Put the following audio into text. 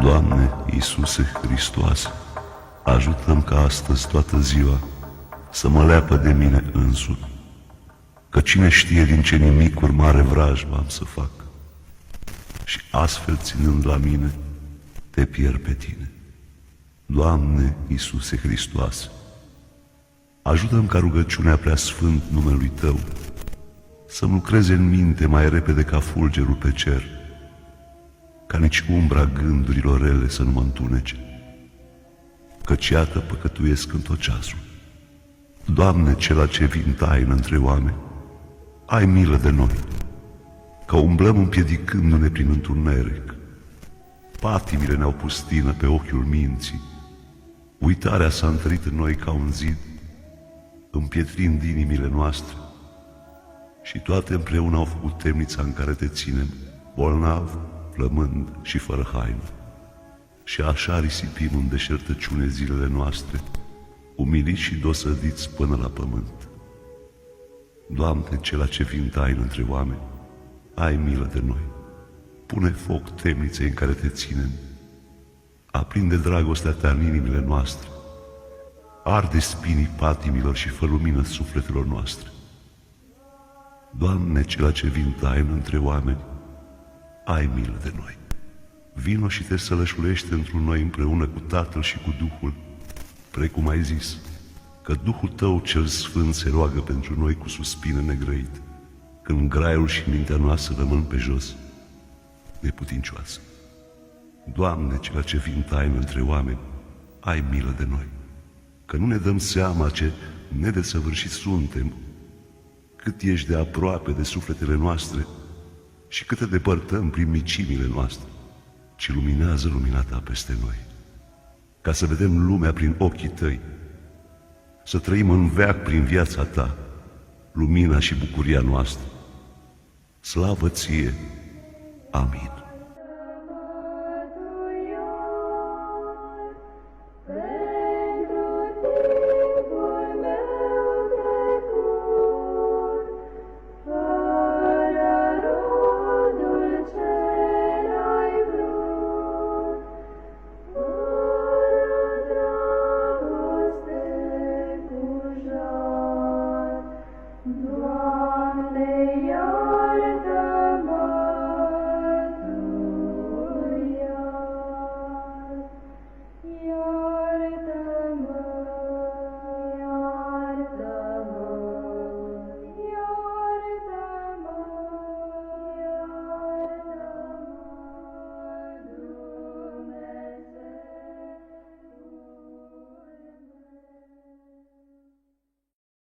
Doamne Iisuse Hristoase, ajută-mi ca astăzi toată ziua să mă leapă de mine însumi, că cine știe din ce nimicuri mare vrajbă am să fac, și astfel ținând la mine, te pierd pe tine. Doamne Iisuse Hristoase, ajută-mi ca rugăciunea preasfânt numelui Tău să-mi lucreze în minte mai repede ca fulgerul pe cer, ca nici umbra gândurilor rele să nu mă întunece, căci iată păcătuiesc în tot ceasul. Doamne, cela ce vii în taină între oameni, ai milă de noi, că umblăm împiedicându-ne prin întuneric. Patimile ne-au pustină pe ochiul minții, uitarea s-a întărit în noi ca un zid, împietrind inimile noastre, și toate împreună au făcut temnița în care te ținem, bolnav, flămând și fără haină. Și așa risipim în deșertăciune zilele noastre, umiliți și dosădiți până la pământ. Doamne, cela ce vii în taină între oameni, ai milă de noi. Pune foc temniței în care te ținem. Aprinde dragostea Ta în inimile noastre. Arde spinii patimilor și fă lumină sufletelor noastre. Doamne, cela ce vii în taină între oameni, ai milă de noi. Vino și te sălășulește într-un noi împreună cu Tatăl și cu Duhul, precum ai zis, că Duhul Tău cel Sfânt se roagă pentru noi cu suspine negrăite, când graiul și mintea noastră rămân pe jos, neputincioasă. Doamne, cela ce vii în taină între oameni, ai milă de noi, că nu ne dăm seama ce nedesăvârșiți suntem, cât ești de aproape de sufletele noastre și cât te depărtăm prin micimile noastre, ci luminează lumina Ta peste noi, ca să vedem lumea prin ochii Tăi, să trăim în veac prin viața Ta, lumina și bucuria noastră. Slavă Ție! Amin.